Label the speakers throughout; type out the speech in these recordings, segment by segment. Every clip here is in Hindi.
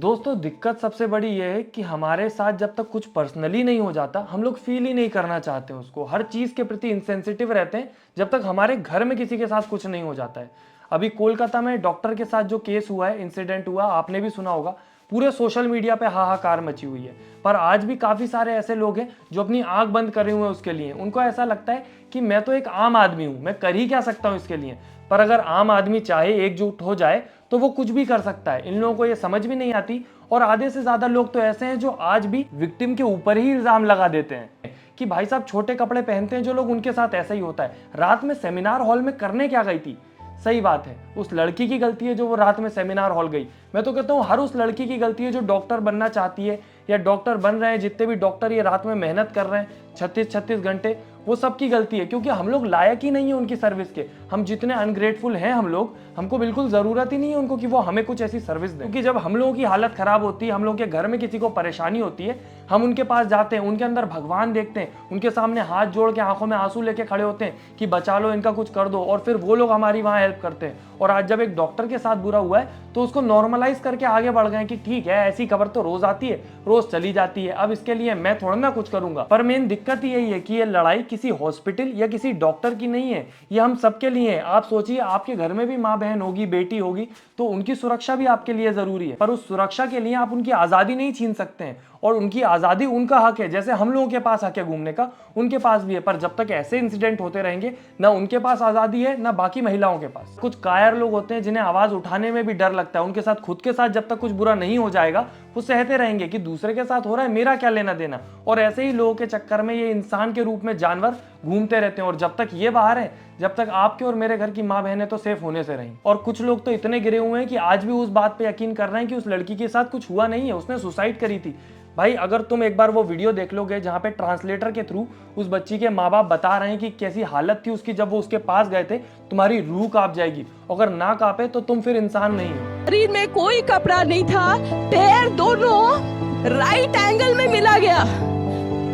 Speaker 1: दोस्तों दिक्कत सबसे बड़ी ये है कि हमारे साथ जब तक कुछ पर्सनली नहीं हो जाता हम लोग फील ही नहीं करना चाहते उसको, हर चीज़ के प्रति इंसेंसिटिव रहते हैं जब तक हमारे घर में किसी के साथ कुछ नहीं हो जाता है। अभी कोलकाता में डॉक्टर के साथ जो केस हुआ है, इंसिडेंट हुआ, आपने भी सुना होगा। पूरे सोशल मीडिया पे हाहाकार मची हुई है। पर आज भी काफ़ी सारे ऐसे लोग हैं जो अपनी आंख बंद करे हुए हैं उसके लिए। उनको ऐसा लगता है कि मैं तो एक आम आदमी हूँ, मैं कर ही क्या सकता हूँ इसके लिए। पर अगर आम आदमी चाहे एकजुट हो जाए तो वो कुछ भी कर सकता है। इन लोगों को ये समझ भी नहीं आती। और आधे से ज्यादा लोग तो ऐसे हैं जो आज भी विक्टिम के ऊपर ही इल्जाम लगा देते हैं कि भाई साहब छोटे कपड़े पहनते हैं जो लोग, उनके साथ ऐसा ही होता है। रात में सेमिनार हॉल में करने क्या गई थी? सही बात है, उस लड़की की गलती है जो वो रात में सेमिनार हॉल गई। मैं तो कहता हूँ हर उस लड़की की गलती है जो डॉक्टर बनना चाहती है या डॉक्टर बन रहे हैं। जितने भी डॉक्टर ये रात में मेहनत कर रहे हैं 36-36 घंटे, वो सबकी गलती है क्योंकि हम लोग लायक ही नहीं है उनकी सर्विस के। हम जितने अनग्रेटफुल हैं हम लोग, हमको बिल्कुल ज़रूरत ही नहीं है उनको कि वो हमें कुछ ऐसी सर्विस दें। क्योंकि जब हम लोगों की हालत ख़राब होती है, हम लोगों के घर में किसी को परेशानी होती है, हम उनके पास जाते हैं, उनके अंदर भगवान देखते हैं, उनके सामने हाथ जोड़ के आंखों में आंसू लेके खड़े होते हैं कि बचा लो, इनका कुछ कर दो, और फिर वो लोग हमारी वहाँ हेल्प करते हैं। और आज जब एक डॉक्टर के साथ बुरा हुआ है तो उसको नॉर्मलाइज करके आगे बढ़ गए कि ठीक है, ऐसी खबर तो रोज आती है, रोज चली जाती है, अब इसके लिए मैं थोड़ा ना कुछ करूंगा। पर मेन दिक्कत यही है कि ये लड़ाई किसी हॉस्पिटल या किसी डॉक्टर की नहीं है, ये हम सबके लिए है। आप सोचिए, आपके घर में भी माँ बहन होगी, बेटी होगी, तो उनकी सुरक्षा भी आपके लिए जरूरी है। पर उस सुरक्षा के लिए आप उनकी आजादी नहीं छीन सकते हैं, और उनकी आजादी उनका हक है। जैसे हम लोगों के पास हक है घूमने का, उनके पास भी है। पर जब तक ऐसे इंसिडेंट होते रहेंगे, ना उनके पास आजादी है ना बाकी महिलाओं के पास। कुछ कायर लोग होते हैं जिन्हें आवाज उठाने में भी डर लगता है। उनके साथ, खुद के साथ जब तक कुछ बुरा नहीं हो जाएगा, वो सहते रहेंगे कि दूसरे के साथ हो रहा है, मेरा क्या लेना देना। और ऐसे ही लोगों के चक्कर में ये इंसान के रूप में जानवर घूमते रहते हैं। और जब तक ये बाहर है, जब तक आपके और मेरे घर की माँ बहनें तो सेफ होने से रहीं। और कुछ लोग तो इतने गिरे हुए हैं कि आज भी उस बात पे यकीन कर रहे हैं कि उस लड़की के साथ कुछ हुआ नहीं है, उसने सुसाइड करी थी। भाई अगर तुम एक बार वो वीडियो देख लोगे जहाँ पे ट्रांसलेटर के थ्रू उस बच्ची के माँ बाप बता रहे हैं कि कैसी हालत थी उसकी जब वो उसके पास गए थे, तुम्हारी रूह कांप जाएगी। अगर ना कांपे तो तुम फिर इंसान नहीं हो।
Speaker 2: शरीर में कोई कपड़ा नहीं था, पैर दोनों राइट एंगल में मिला गया।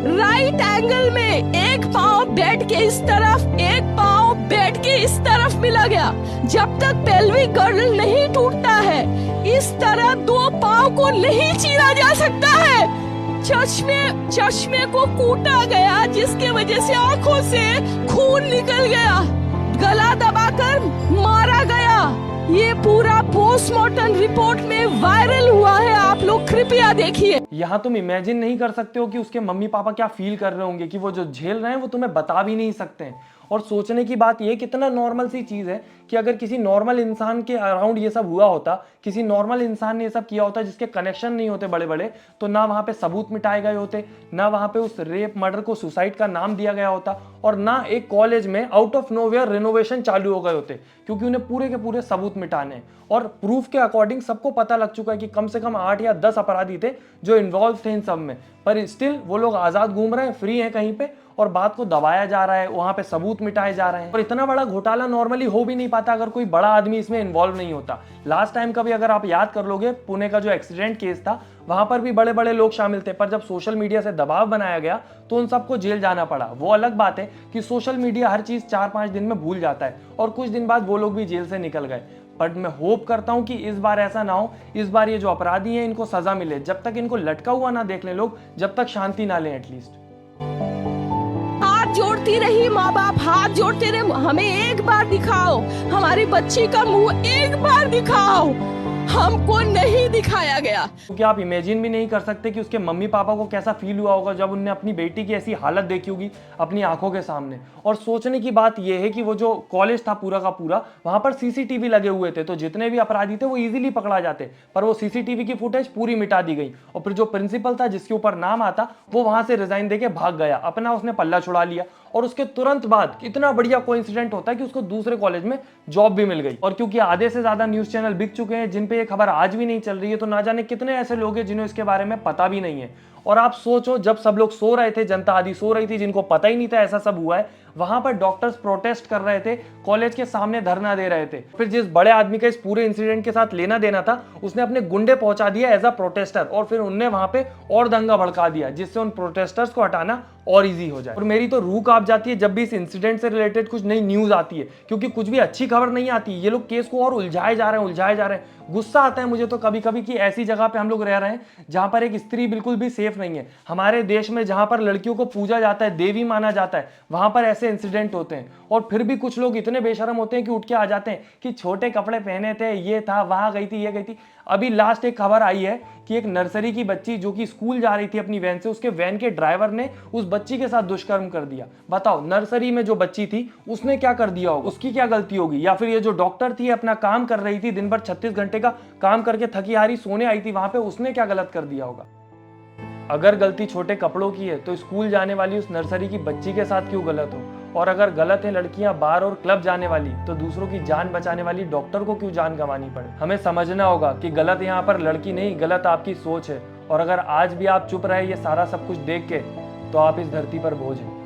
Speaker 2: राइट एंगल में एक पाँव बेड के इस तरफ, एक पाँव बेड के इस तरफ मिला गया। जब तक पेल्विक गर्डल नहीं टूटता है, इस तरह दो पाँव को नहीं चीरा जा सकता है। चश्मे को कूटा गया, जिसके वजह से आंखों से खून निकल गया। गला दबाकर मारा गया। ये पूरा पोस्टमार्टम रिपोर्ट में वायरल हुआ है, आप लोग कृपया देखिए।
Speaker 1: यहाँ तुम इमेजिन नहीं कर सकते हो कि उसके मम्मी पापा क्या फील कर रहे होंगे, कि वो जो झेल रहे हैं वो तुम्हें बता भी नहीं सकते हैं। और सोचने की बात ये कितना नॉर्मल सी चीज़ है कि अगर किसी नॉर्मल इंसान के अराउंड ये सब हुआ होता, किसी नॉर्मल इंसान ने ये सब किया होता जिसके कनेक्शन नहीं होते बड़े बड़े, तो ना वहाँ पे सबूत मिटाए गए होते, ना वहाँ पे उस रेप मर्डर को सुसाइड का नाम दिया गया होता, और ना एक कॉलेज में आउट ऑफ नोवेयर रिनोवेशन चालू हो गए होते, क्योंकि उन्हें पूरे के पूरे सबूत मिटाने हैं। और प्रूफ के अकॉर्डिंग सबको पता लग चुका है कि कम से कम 8 या 10 अपराधी थे जो इन्वॉल्व थे इन सब में। पर स्टिल वो लोग आज़ाद घूम रहे हैं, फ्री हैं कहीं पे, और बात को दबाया जा रहा है, वहां पे सबूत मिटाए जा रहे हैं। और इतना बड़ा घोटाला नॉर्मली हो भी नहीं पाता अगर कोई बड़ा आदमी इसमें इन्वॉल्व नहीं होता। लास्ट टाइम का भी अगर आप याद कर लोगे, पुणे का जो एक्सीडेंट केस था, वहां पर भी बड़े बड़े लोग शामिल थे। पर जब सोशल मीडिया से दबाव बनाया गया तो उन सबको जेल जाना पड़ा। वो अलग बात है कि सोशल मीडिया हर चीज 4-5 दिन में भूल जाता है, और कुछ दिन बाद वो लोग भी जेल से निकल गए। बट मैं होप करता हूं कि इस बार ऐसा ना हो। इस बार ये जो अपराधी हैं इनको सजा मिले। जब तक इनको लटका हुआ ना देख लें लोग, जब तक शांति ना लें एटलीस्ट।
Speaker 2: हाथ जोड़ती रही माँ बाप, हाथ जोड़ते रहे, हमें एक बार दिखाओ, हमारी बच्ची का मुंह एक बार दिखाओ। हमको नहीं दिखाया गया।
Speaker 1: क्योंकि आप इमेजिन भी नहीं कर सकते कि उसके मम्मी पापा को कैसा फील हुआ होगा जब उन्होंने अपनी बेटी की ऐसी हालत देखी होगी अपनी आंखों के सामने। और सोचने की बात यह है कि वो जो कॉलेज था पूरा का पूरा, वहां पर सीसीटीवी लगे हुए थे, तो जितने भी अपराधी थे वो इजीली पकड़ा जाते। पर वो सीसीटीवी की फुटेज पूरी मिटा दी गई, और फिर जो प्रिंसिपल था जिसके ऊपर नाम आता, वो वहां से रिजाइन देके भाग गया, अपना उसने पल्ला छुड़ा लिया। और उसके तुरंत बाद इतना बढ़िया कोइंसिडेंट होता है कि उसको दूसरे कॉलेज में जॉब भी मिल गई। और क्योंकि आधे से ज्यादा न्यूज चैनल बिक चुके हैं जिन पे ये खबर आज भी नहीं चल रही है, तो ना जाने कितने ऐसे लोग हैं जिन्हें इसके बारे में पता भी नहीं है। और आप सोचो, जब सब लोग सो रहे थे, जनता आदि सो रही थी, जिनको पता ही नहीं था ऐसा सब हुआ है, वहां पर डॉक्टर्स प्रोटेस्ट कर रहे थे, कॉलेज के सामने धरना दे रहे थे। फिर जिस बड़े आदमी का इस पूरे इंसिडेंट के साथ लेना देना था, उसने अपने गुंडे पहुंचा दिया एज अ प्रोटेस्टर, और फिर उनने वहां पे और दंगा भड़का दिया, जिससे उन प्रोटेस्टर्स को हटाना और इजी हो जाए। और मेरी तो रूह कांप जाती है जब भी इस इंसिडेंट से रिलेटेड कुछ नई न्यूज आती है, क्योंकि कुछ भी अच्छी खबर नहीं आती। ये लोग केस को और उलझाए जा रहे हैं। गुस्सा आता है मुझे तो कभी कभी कि ऐसी जगह पे हम लोग रह रहे हैं जहां पर एक स्त्री बिल्कुल भी सेफ नहीं है। हमारे देश में जहां पर लड़कियों को पूजा जाता है, देवी माना जाता है, वहां पर ऐसे इंसिडेंट होते हैं। और फिर भी कुछ लोग इतने बेशरम होते हैं कि उठ के आ जाते हैं कि छोटे कपड़े पहने थे, ये था, वहां गई थी, ये गई थी। अभी लास्ट एक खबर आई है कि एक नर्सरी की बच्ची जो कि स्कूल जा रही थी अपनी वैन से, उसके वैन के ड्राइवर ने उस बच्ची के साथ दुष्कर्म कर दिया। बताओ, नर्सरी में जो बच्ची थी उसने क्या कर दिया होगा, उसकी क्या गलती होगी? या फिर ये जो डॉक्टर थी, अपना काम कर रही थी, दिन भर 36 घंटे का काम करके थकी हारी सोने आई थी वहां पे, उसने क्या गलत कर दिया होगा? अगर गलती छोटे कपड़ों की है तो स्कूल जाने वाली उस नर्सरी की बच्ची के साथ क्यों गलत हो? और अगर गलत है लड़कियां बार और क्लब जाने वाली, तो दूसरों की जान बचाने वाली डॉक्टर को क्यों जान गंवानी पड़े? हमें समझना होगा कि गलत यहाँ पर लड़की नहीं, गलत आपकी सोच है। और अगर आज भी आप चुप रहे ये सारा सब कुछ देख के, तो आप इस धरती पर बोझ हैं।